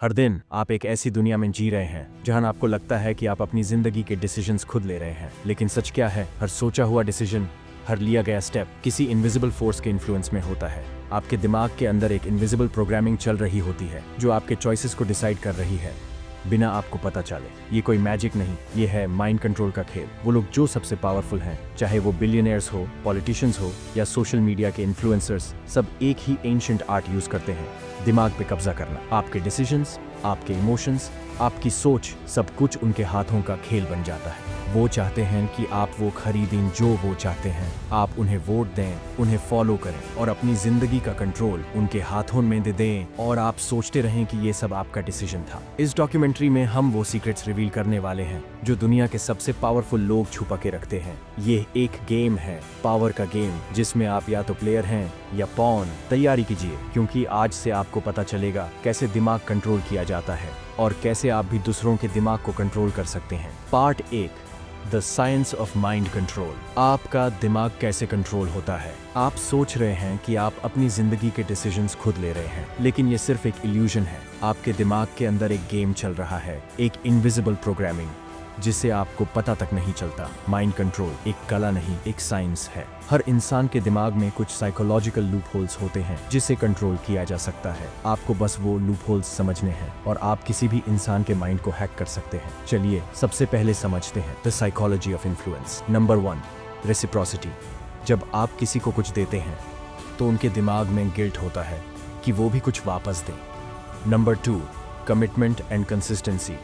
हर दिन आप एक ऐसी दुनिया में जी रहे हैं जहां आपको लगता है कि आप अपनी जिंदगी के डिसीजंस खुद ले रहे हैं, लेकिन सच क्या है? हर सोचा हुआ डिसीजन, हर लिया गया स्टेप किसी इनविजिबल फोर्स के इन्फ्लुएंस में होता है। आपके दिमाग के अंदर एक इनविजिबल प्रोग्रामिंग चल रही होती है जो आपके चॉइसेस को डिसाइड कर रही है बिना आपको पता चले। ये कोई मैजिक नहीं, ये है माइंड कंट्रोल का खेल। वो लोग जो सबसे पावरफुल हैं, चाहे वो बिलियनियर्स हो, पॉलिटिशियंस हो या सोशल मीडिया के इन्फ्लुएंसर्स, सब एक ही एंशिएंट आर्ट यूज करते हैं, दिमाग पे कब्जा करना। आपके डिसीजंस, आपके इमोशंस, आपकी सोच, सब कुछ उनके हाथों का खेल बन जाता है। वो चाहते हैं कि आप वो खरीदें जो वो चाहते हैं, आप उन्हें वोट दें, उन्हें फॉलो करें और अपनी जिंदगी का कंट्रोल उनके हाथों में दे दें, और आप सोचते रहें कि ये सब आपका डिसीजन था। इस डॉक्यूमेंट्री में हम वो सीक्रेट्स रिवील करने वाले हैं जो दुनिया के सबसे पावरफुल लोग छुपा के रखते हैं। ये एक गेम है, पावर का गेम, जिसमें आप या तो प्लेयर हैं या पॉन। तैयारी कीजिए, क्योंकि आज से आपको पता चलेगा कैसे दिमाग कंट्रोल किया जाता है और कैसे आप भी दूसरों के दिमाग को कंट्रोल कर सकते हैं। Part 1, the science of mind control. आपका दिमाग कैसे कंट्रोल होता है? आप सोच रहे हैं कि आप अपनी जिंदगी के डिसीजंस खुद ले रहे हैं, लेकिन ये सिर्फ एक इल्यूजन है। आपके दिमाग के अंदर एक गेम चल रहा है, एक इनविजिबल प्रोग्रामिंग जिसे आपको पता तक नहीं चलता। माइंड कंट्रोल एक कला नहीं, एक साइंस है। हर इंसान के दिमाग में कुछ साइकोलॉजिकल लूप होल्स होते हैं जिसे कंट्रोल किया जा सकता है। आपको बस वो लूप होल्स समझने हैं और आप किसी भी इंसान के माइंड को हैक कर सकते हैं। चलिए सबसे पहले समझते हैं the psychology of influence. Number 1, reciprocity. जब आप किसी को कुछ देते हैं तो उनके दिमाग में गिल्ट होता है कि वो भी कुछ वापस दें। Number 2, commitment and consistency.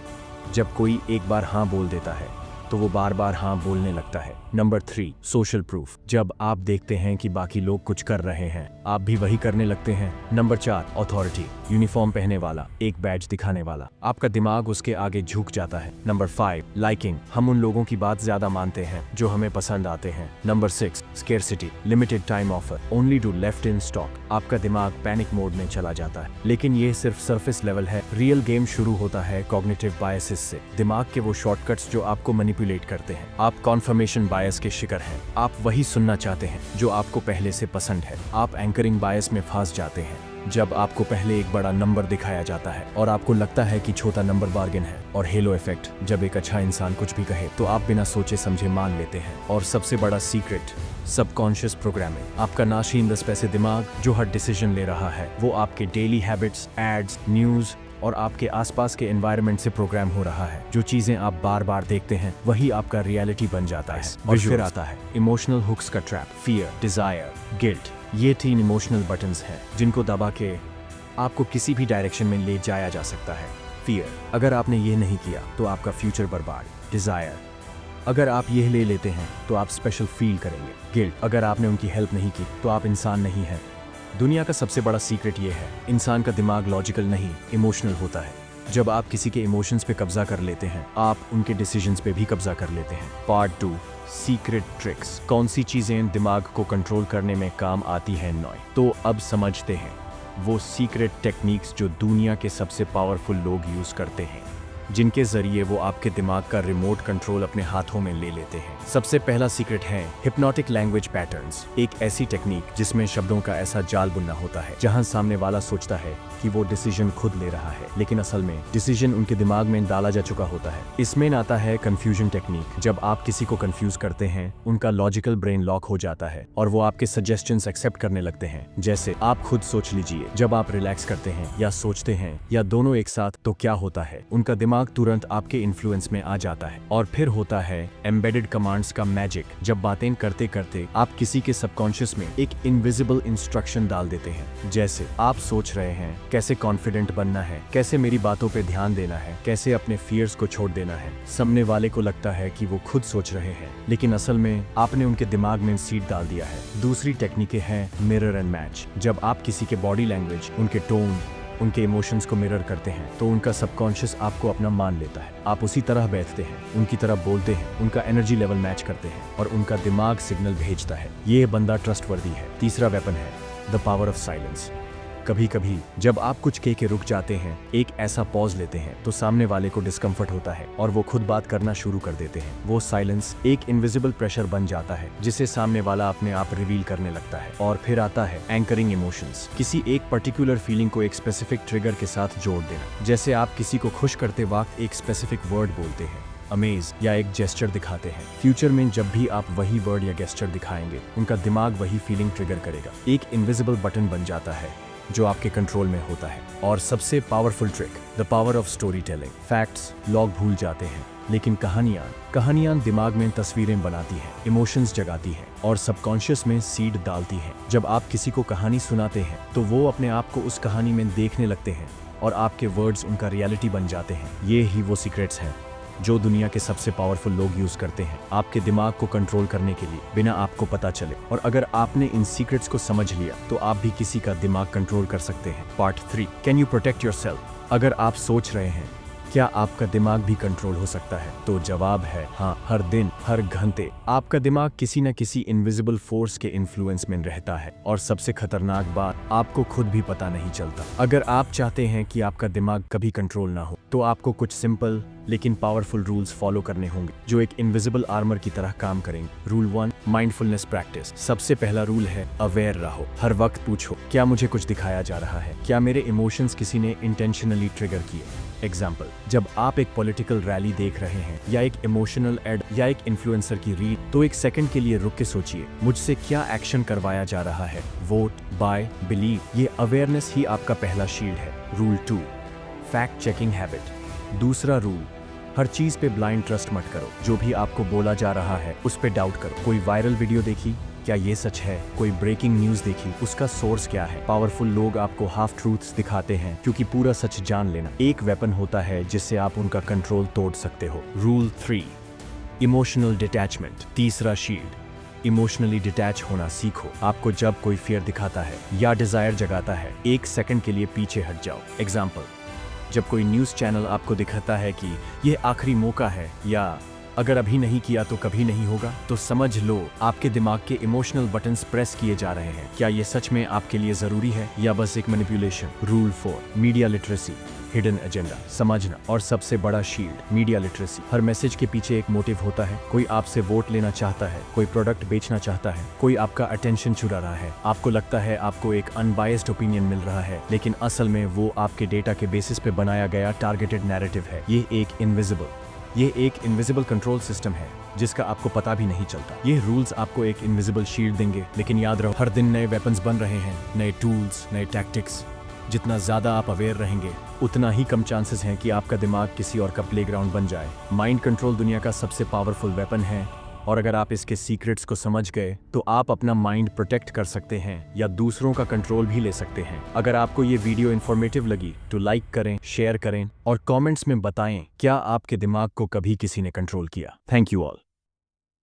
जब कोई एक बार हाँ बोल देता है तो वो बार बार हाँ बोलने लगता है। Number 3, social proof. जब आप देखते हैं कि बाकी लोग कुछ कर रहे हैं, आप भी वही करने लगते हैं। Number 4, authority. यूनिफॉर्म पहने वाला, एक बैज दिखाने वाला, आपका दिमाग उसके आगे झुक जाता है। Number 5, liking. हम उन लोगों की बात ज्यादा मानते हैं जो हमें पसंद आते हैं। Number 6, scarcity. Limited time offer, only do left in stock. आपका दिमाग पैनिक मोड में चला जाता है। लेकिन ये सिर्फ सरफेस लेवल है। रियल गेम शुरू होता है कॉग्निटिव बायसेस से, दिमाग के वो शॉर्टकट्स जो आपको मैनिपुलेट करते हैं। आप कॉन्फर्मेशन बायस के शिकार हैं। आप वही सुनना चाहते हैं जो आपको पहले से पसंद है। आप एंकरिंग बायस में फंस जाते हैं, जब आपको पहले एक बड़ा नंबर दिखाया जाता है और आपको लगता है कि छोटा नंबर बार्गेन है। और हेलो इफेक्ट, जब एक अच्छा इंसान कुछ भी कहे तो आप बिना सोचे समझे मान लेते हैं। और सबसे बड़ा सीक्रेट, सबकॉन्शियस प्रोग्रामिंग। आपका नाशीन 10 पैसे दिमाग जो हर डिसीजन ले रहा है, वो आपके डेली हैबिट्स, एड्स, न्यूज और आपके आसपास के एनवायरनमेंट से प्रोग्राम हो रहा है। जो चीजें आप बार बार देखते हैं वही आपका रियलिटी बन जाता है। और फिर आता है इमोशनल हुक्स का ट्रैप। फियर, डिजायर, गिल्ट, ये 3 इमोशनल बटन्स हैं जिनको दबा के आपको किसी भी डायरेक्शन में ले जाया जा सकता है। फियर, अगर आपने ये नहीं किया तो आपका फ्यूचर बर्बाद। डिजायर, अगर आप ये ले लेते हैं तो आप स्पेशल फील करेंगे। गिल्ट, अगर आपने उनकी हेल्प नहीं की तो आप इंसान नहीं हैं। दुनिया का सबसे बड़ा सीक्रेट ये है, इंसान का दिमाग लॉजिकल नहीं, इमोशनल होता है। जब आप किसी के इमोशंस पे कब्जा कर लेते हैं, आप उनके डिसीजंस पे भी कब्जा कर लेते हैं। Part 2, secret tricks. कौन सी चीजें दिमाग को कंट्रोल करने में काम आती हैं? तो अब समझते हैं वो सीक्रेट टेक्निक्स जो दुनिया के सबसे पावरफुल लोग यूज करते हैं, जिनके जरिए वो आपके दिमाग का रिमोट कंट्रोल अपने हाथों में ले लेते हैं। सबसे पहला सीक्रेट है हिप्नोटिक लैंग्वेज पैटर्न्स। एक ऐसी टेक्निक जिसमें शब्दों का ऐसा जाल बुनना होता है जहां सामने वाला सोचता है कि वो डिसीजन खुद ले रहा है, लेकिन असल में डिसीजन उनके दिमाग में डाला जा चुका होता है। इसमें आता है कंफ्यूजन टेक्निक। जब आप किसी को कंफ्यूज करते हैं, उनका लॉजिकल ब्रेन लॉक हो जाता है और वो आपके सजेशंस एक्सेप्ट करने लगते हैं। जैसे आप खुद सोच लीजिए, जब आप रिलैक्स करते हैं या सोचते हैं या दोनों एक साथ तो क्या होता है? उनका दिमाग तुरंत आपके इन्फ्लुएंस में आ जाता है। और फिर होता है एम्बेडेड कमांड्स का मैजिक। जब बातें करते करते आप किसी के सबकॉन्शियस में एक इनविजिबल इंस्ट्रक्शन डाल देते हैं। जैसे आप सोच रहे हैं कैसे कॉन्फिडेंट बनना है, कैसे मेरी बातों पे ध्यान देना है, कैसे अपने फियर्स को छोड़ देना है। सामने वाले को लगता है कि वो खुद सोच रहे हैं, लेकिन असल में आपने उनके दिमाग में सीड डाल दिया है। दूसरी टेक्निकें हैं मिरर एंड मैच। जब आप किसी के बॉडी लैंग्वेज, उनके टोन, उनके इमोशंस को मिरर करते हैं तो उनका सबकॉन्शियस आपको अपना मान लेता है। आप उसी तरह बैठते हैं, उनकी तरह बोलते हैं, उनका एनर्जी लेवल मैच करते हैं और उनका दिमाग सिग्नल भेजता है, ये बंदा ट्रस्टवर्दी है। तीसरा वेपन है द पावर ऑफ साइलेंस। कभी कभी जब आप कुछ कह के रुक जाते हैं, एक ऐसा पॉज लेते हैं, तो सामने वाले को डिस्कम्फर्ट होता है और वो खुद बात करना शुरू कर देते हैं। वो साइलेंस एक इनविजिबल प्रेशर बन जाता है जिसे सामने वाला अपने आप रिवील करने लगता है। और फिर आता है एंकरिंग इमोशंस। किसी एक पर्टिकुलर फीलिंग को एक स्पेसिफिक ट्रिगर के साथ जोड़ देना। जैसे आप किसी को खुश करते वक्त एक स्पेसिफिक वर्ड बोलते हैं, अमेज, या एक जेस्चर दिखाते हैं। फ्यूचर में जब भी आप वही वर्ड या गेस्चर दिखाएंगे, उनका दिमाग वही फीलिंग ट्रिगर करेगा। एक इनविजिबल बटन बन जाता है जो आपके कंट्रोल में होता है। और सबसे powerful trick, the power of story telling. Facts लोग भूल जाते हैं, लेकिन कहानियां दिमाग में तस्वीरें बनाती हैं, इमोशंस जगाती हैं और सबकॉन्शियस में सीड डालती हैं। जब आप किसी को कहानी सुनाते हैं तो वो अपने आप को उस कहानी में देखने लगते हैं और आपके वर्ड्स उनका रियलिटी बन जाते हैं। ये ही वो सीक्रेट्स हैं जो दुनिया के सबसे पावरफुल लोग यूज करते हैं आपके दिमाग को कंट्रोल करने के लिए, बिना आपको पता चले। और अगर आपने इन सीक्रेट्स को समझ लिया तो आप भी किसी का दिमाग कंट्रोल कर सकते हैं। Part 3, can you protect yourself? अगर आप सोच रहे हैं क्या आपका दिमाग भी कंट्रोल हो सकता है, तो जवाब है हाँ। हर दिन, हर घंटे आपका दिमाग किसी न किसी इनविजिबल फोर्स के इन्फ्लुएंस में रहता है और सबसे खतरनाक बात, आपको खुद भी पता नहीं चलता। अगर आप चाहते हैं कि आपका दिमाग कभी कंट्रोल ना हो, तो आपको कुछ सिंपल लेकिन पावरफुल रूल्स फॉलो करने होंगे जो एक इनविजिबल आर्मर की तरह काम करेंगे। Rule 1, mindfulness practice. सबसे पहला रूल है अवेयर रहो। हर वक्त पूछो, क्या मुझे कुछ दिखाया जा रहा है? क्या मेरे इमोशंस किसी ने इंटेंशनली ट्रिगर किए? एग्जाम्पल, जब आप एक पॉलिटिकल रैली देख रहे हैं या एक इमोशनल एड या एक इन्फ्लुएंसर की रीड, तो एक सेकंड के लिए रुक के सोचिए, मुझसे क्या एक्शन करवाया जा रहा है? Vote, buy, believe. ये अवेयरनेस ही आपका पहला शील्ड है। Rule 2, fact checking habit. दूसरा रूल, हर चीज पे ब्लाइंड ट्रस्ट मत करो। जो भी आपको बोला जा रहा है उस पे डाउट करो। कोई वायरल वीडियो देखी, क्या ये सच है? कोई ब्रेकिंग न्यूज देखी, उसका सोर्स क्या है? पावरफुल लोग आपको हाफ ट्रूथ्स दिखाते हैं क्योंकि पूरा सच जान लेना एक वेपन होता है जिससे आप उनका कंट्रोल तोड़ सकते हो। Rule 3, emotional detachment. तीसरा शील्ड, इमोशनली डिटैच होना सीखो। आपको जब कोई फियर दिखाता है या डिजायर जगाता है, एक सेकंड के लिए पीछे हट जाओ। एग्जाम्पल, जब कोई न्यूज चैनल आपको दिखाता है कि ये आखिरी मौका है या अगर अभी नहीं किया तो कभी नहीं होगा, तो समझ लो आपके दिमाग के इमोशनल बटन्स प्रेस किए जा रहे हैं। क्या ये सच में आपके लिए जरूरी है या बस एक manipulation? Rule 4, media literacy. Hidden agenda समझना। और सबसे बड़ा शील्ड, मीडिया लिटरेसी। हर मैसेज के पीछे एक मोटिव होता है। कोई आपसे वोट लेना चाहता है, कोई प्रोडक्ट बेचना चाहता है, कोई आपका अटेंशन चुरा रहा है। आपको लगता है आपको एक अनबायस्ड ओपिनियन मिल रहा है, लेकिन असल में वो आपके डेटा के बेसिस पे बनाया गया टारगेटेड नैरेटिव है। ये एक इनविजिबल कंट्रोल सिस्टम है जिसका आपको पता भी नहीं चलता। ये रूल्स आपको एक इनविजिबल शील्ड देंगे, लेकिन याद रहो, हर दिन नए वेपन्स बन रहे हैं, नए टूल्स, नए टैक्टिक्स। जितना ज्यादा आप अवेयर रहेंगे, उतना ही कम चांसेस हैं कि आपका दिमाग किसी और का प्लेग्राउंड बन जाए। माइंड कंट्रोल दुनिया का सबसे पावरफुल वेपन है और अगर आप इसके सीक्रेट्स को समझ गए तो आप अपना माइंड प्रोटेक्ट कर सकते हैं या दूसरों का कंट्रोल भी ले सकते हैं। अगर आपको ये वीडियो इन्फॉर्मेटिव लगी तो लाइक करें, शेयर करें और कमेंट्स में बताएं क्या आपके दिमाग को कभी किसी ने कंट्रोल किया। Thank you all.